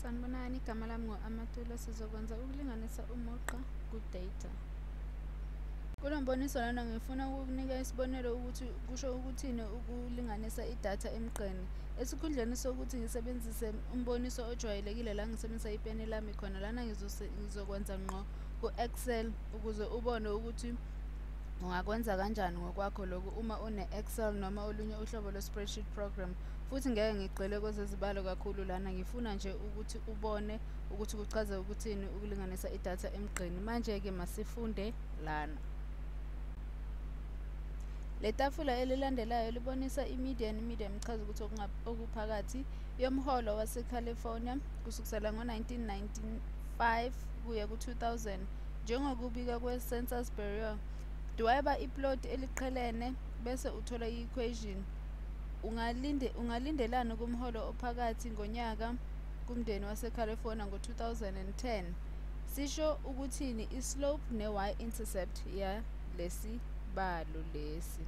Sanibonani, igama lami ngo-Amatulo. Sizokwenza ukulinganisa umugqa ku-data. Kulo mboniso lana ngifuna ukukunika isibonelo ukuthi kusho ukuthini ukulinganisa idatha emgqeni. Esikhundleni sokuthi ngisebenzise umboniso ojwayelekile la ngisebenzisa ipeni lami khona, lana ngizokwenza ngqo ku-Excel ukuze ubone ukuthi ungakwenza kanjani ngokwakho lokhu uma une-Excel noma olunye uhlobo lwe-spreadsheet program. Futhi ngeke ngigxile kwezezibalo kakhulu lana, ngifuna nje ukuthi ubone ukuthi kuchaza ukuthini ukulinganisa idatha emgqeni. Manje-ke masifunde lana. Le tafula elilandelayo libonisa i-median. I-median ichaza ukuthi okuphakathi yomholo waseCalifornia kusukela ngo-1995 kuya ku-2000 njengokubika kwe-Census Bureau. Dweba iplot eliqhelene bese uthola i-equation. Ungalindelani kumholo ophakathi ngonyaka kumndeni waseCalifornia ngo-2010? Sisho ukuthini i-slope ne-y-intercept yalesibalo lesi?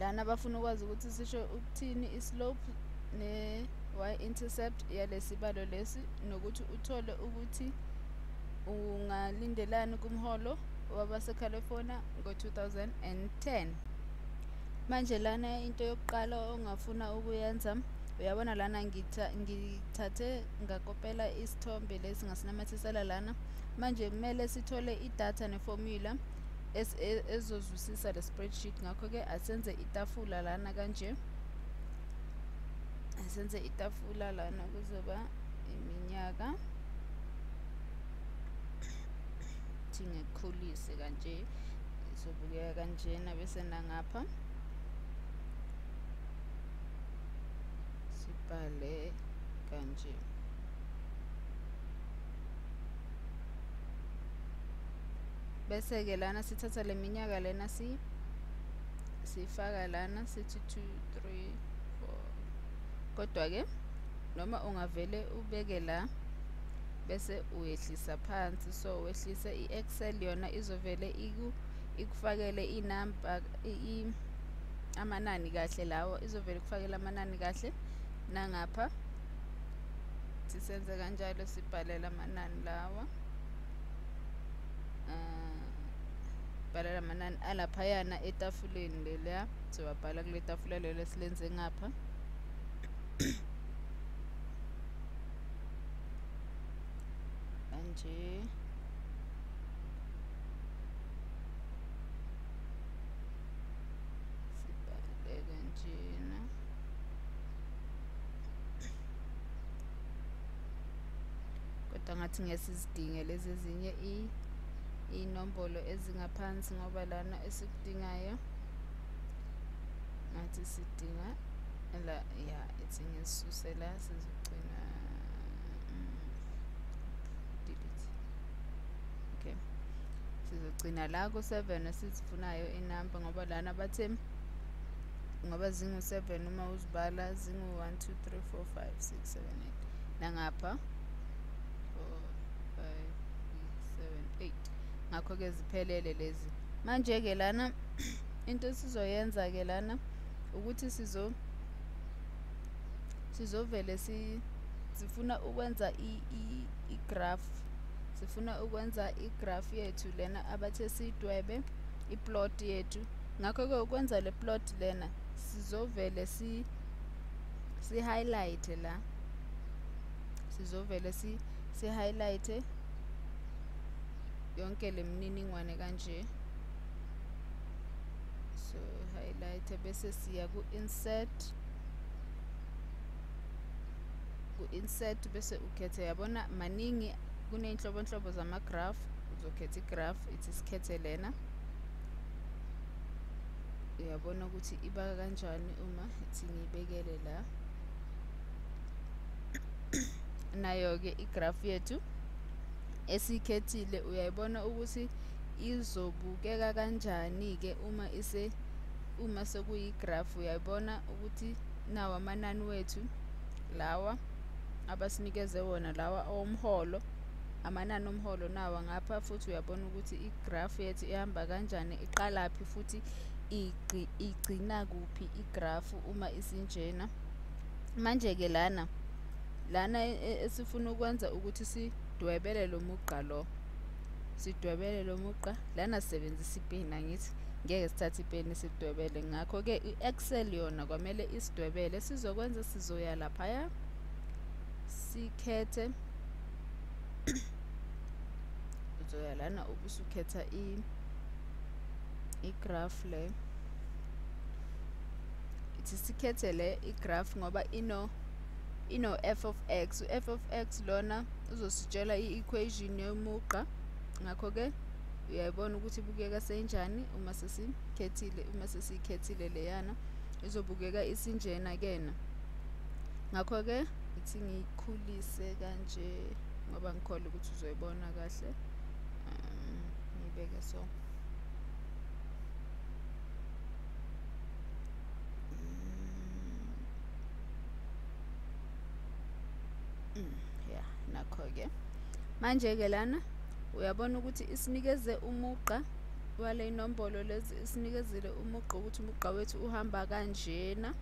Lana bafuna ukwazi ukuthi sisho ukuthini i-slope ne-y-intercept yalesibalo lesi, nokuthi uthole ukuthi ungalindelani kumholo wabaseCalifornia ngo-2010. Manje lana into yokuqala ongafuna ukuyenza, uyabona lana ngithathe ngakopela isithombe lesi ngasinamathisela lana. Manje kumele sithole idatha neformula ezozwisisa le spreadsheet. Ngakho-ke asenze itafula lana kanje. Asenze itafula lana kuzoba iminyaka. Ngikukhulise kanje izobukeka kanjena bese nangapha sibhale kanje. Bese-ke lana sithatha le minyaka lena sifaka lana sithi 2, 3, 4. Kodwa-ke noma ungavele ubeke la bese uyehlisa phansi. So wehlisa i-Excel yona izovele ikufakele inamba amanani kahle lawo, izovele ikufakele amanani kahle nangapha. Sisenze kanjalo sibhalela amanani lawa. Bhalela amanani alaphayana etafuleni leliya, sizowabhala kule tafula lelo esilenze ngapha. Kanje sibhale kanjena. Kodwa ngathi ngesizidinge lezi ezinye inombolo ezingaphansi ngoba lana esikudingayo ngathi sidinga la ya ethi ngisusela sizogcina delete. Okay, sizogcina la ku-7 esizifunayo inamba ngoba lana bathe ngoba zingu-7 uma uzibala zingu-1, 2, 3, 4, 5, 6, 7, 8 nangapha 4, 5, 6, 7, 8. Ngakho-ke ziphelele lezi. Manje-ke lana into esizoyenza-ke lana ukuthi sizovele sifuna ukwenza i-graph. Sifuna ukwenza i-graph yethu lena abathe sidwebe i-plot yethu. Ngakho-ke ukwenza le plot lena sizovele si-highlight la. Sizovele si-highlight yonke le mininingwane kanje. So highlight bese siya ku-insert. Ku-insert bese ukhethe, yabona maningi kuney'nhlobonhlobo zama-graph. Uzokhetha i-graph ithi sikhethe lena. Uyabona ukuthi iba kanjani uma ithi ngiyibekele la. Nayo-ke i-graph yethu esikhethile uyayibona ukuthi izobukeka kanjani-ke uma sekuyi-graph. Uyayibona ukuthi nawa amanani wethu lawa abasinikeze wona lawa omholo, amanani omholo nawa ngapha. Futhi uyabona ukuthi i-graph yethu ihamba kanjani, iqalaphi futhi igcina kuphi i-graph uma isinjena. Manje-ke lana esifuna ukwenza ukuthi sidwebele lo mugqa lo, sidwebele lo mugqa lana sisebenzisa ipeni, angithi ngeke sithathe ipeni sidwebele. Ngakho-ke i-Excel yona kwamele isidwebele. Sizokwenza sizoya laphaya sikhethe uzoya lana ubusukhetha i-graph le, ithi sikhethe le i-graph ngoba ino f of x. U-f of x lona uzositshela i-equation yomugqa. Ngakho-ke uyayibona ukuthi ibukeka senjani uma sesiyikhethile leyana, izobukeka isinjena-kena. Ngakho-ke ithi ngiyikhulise kanje ngoba ngikholwa ukuthi uzoyibona kahle. Ngiyibeke so. Yeah, nakho-ke manje-ke lana uyabona ukuthi isinikeze umugqa wale inombolo lezi, isinikezile umugqa ukuthi umugqa wethu uhamba kanjena.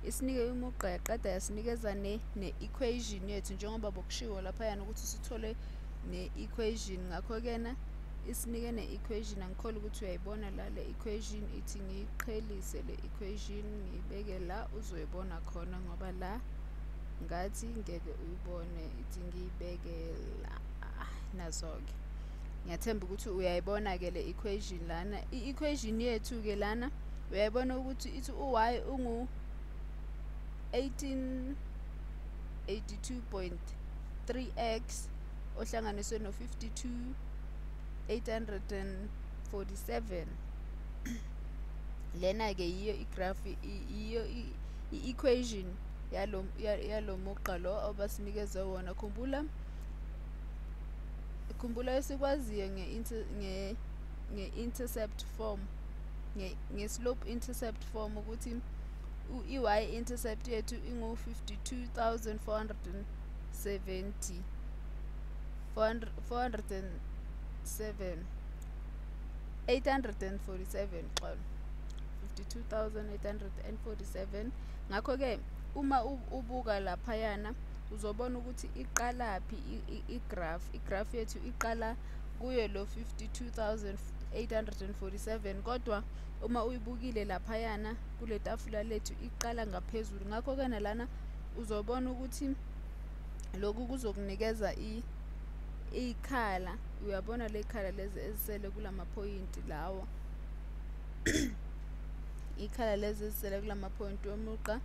Isinike umugqa yaqeda yasinikeza ne-equation yethu njengoba bokushiwo laphayana ukuthi sithole ne-equation. Ngakho-ke na isinike ne-equation, angikholi ukuthi uyayibona la le equation. Ithi ngiyiqhelise le equation ngiyibeke la uzoyibona khona ngoba la ngathi ngeke uyibone. Ithi ngiyibeke la nazo-ke. Ngiyathemba ukuthi uyayibona-ke le equation lana. I-equation yethu-ke lana uyayibona ukuthi ithi u-y ungu 1882.3x ohlanganiswe no 52,847. Lena-ke yiyo igraph, yiyo i-equation yalo mugqa lo obasinikeze wona. Khumbula esikwaziyo nge-intercept form, nge-slope intercept form ukuthi i-y intercept yethu ingu 52,407 847 xolo 52,847. Ngakho-ke uma ubuka laphayana uzobona ukuthi iqalaphi igraph yethu iqala kuyo lo 52,847, kodwa uma uyibukile laphayana kule tafula lethu iqala ngaphezulu. Ngakho-ke nalana uzobona ukuthi lokhu kuzokunikeza ikhala. Uyabona le khala lezi ezisele kulamaphoyinti lawo ikhala lezi ezisele kulamaphoyinti womugqa,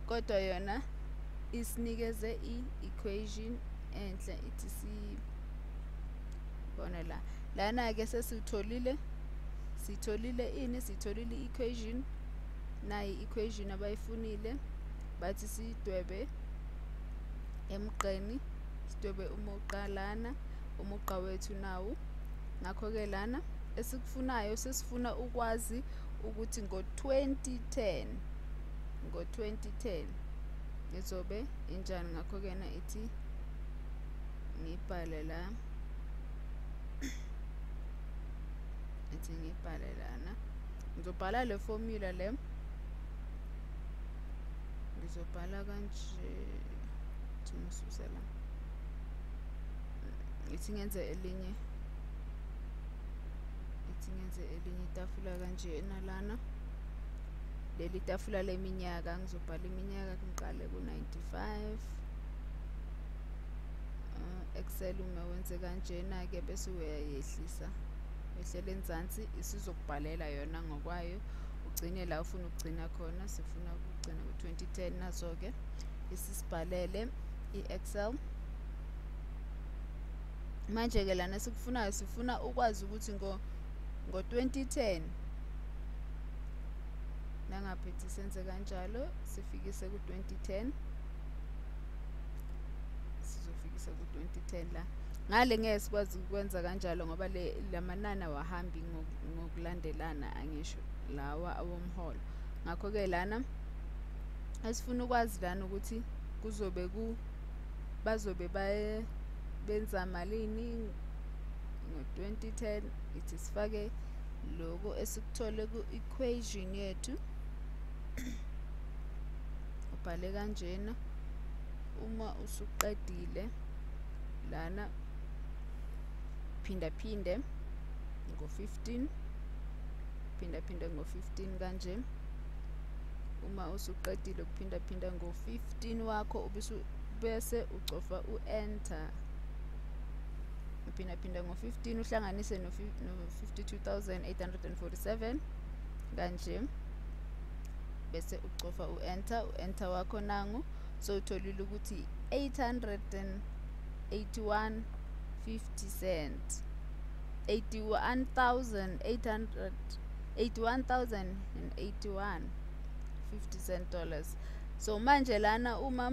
kodwa yona isinikeze i-equation enhle. Ithi sibona la lana-ke sitholile i-equation. Nayi i-equation abayifunile, bathi sidwebe emgqeni, sidwebe umugqa lana, umugqa wethu nawu. Ngakho-ke lana esikufunayo sesifuna ukwazi ukuthi ngo-2010 izobe injani. Ngakho-ke na ithi ngibhale la, ithi ngibhale lana, ngizobhala le formula le, ngizobhala kanje. Ithi ngisuse la, ithi ngenze elinye itafula kanje nalana. Leli tafula leminyaka ngizobhala iminyaka, ngiqale ku-95. Excel uma wenze kanjena-ke bese uyayehlisa, wehlele enzansi, isizokubhalela yona ngokwayo. Ugcine la ufuna ukugcina khona. Sifuna ukugcina ku-2010 nazo-ke isisibhalele i-Excel. Manje-ke lana sikufunayo, sifuna ukwazi ukuthi ngo-2010 nangaphithi senze kanjalo sifikise ku-2010, sizofikisa ku-2010 la. Ngale ngeke sikwazi ukwenza kanjalo ngoba lamanani awahambi ngokulandelana, angisho lawa awomholo. Ngakho-ke lana esifuna ukwazi lana ukuthi bazobe benza malini ngo-2010. Ithi sifake loku esikuthole ku-equation yethu. ubhale kanjena. Uma usuqedile lana phinde ngo-15, phinde ngo-15 kanje. Uma usuqedile ukuphinda ngo-15 wakho bese ucofa u-enter. Uphinda ngo-15 uhlanganise no 52,847 kanje, bese ucofa u-enter wakho nangu. So utholile ukuthi 881.50 cent, 81,081.50 cent dollars. So manje lana uma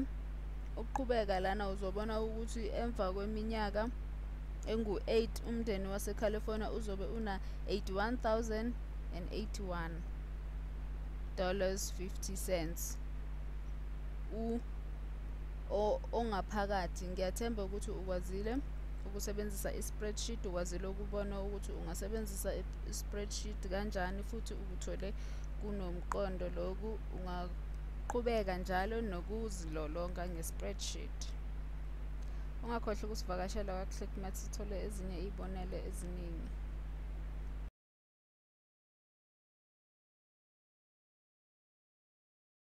uqhubeka lana uzobona ukuthi emva kweminyaka engu-8 umndeni wase-California uzobe una $81,081.50 ongaphakathi. Ngiyathemba ukuthi ukwazile ukusebenzisa i-spreadsheet, ukwazile ukubona ukuthi ungasebenzisa i-spreadsheet kanjani, futhi ukuthole kunomqondo. Lokhu ungaqhubeka njalo nokuzilolonga nge-spreadsheet. Ungakhohlwa ukusivakashela kwa-Clickmath sithole ezinye izibonelo eziningi.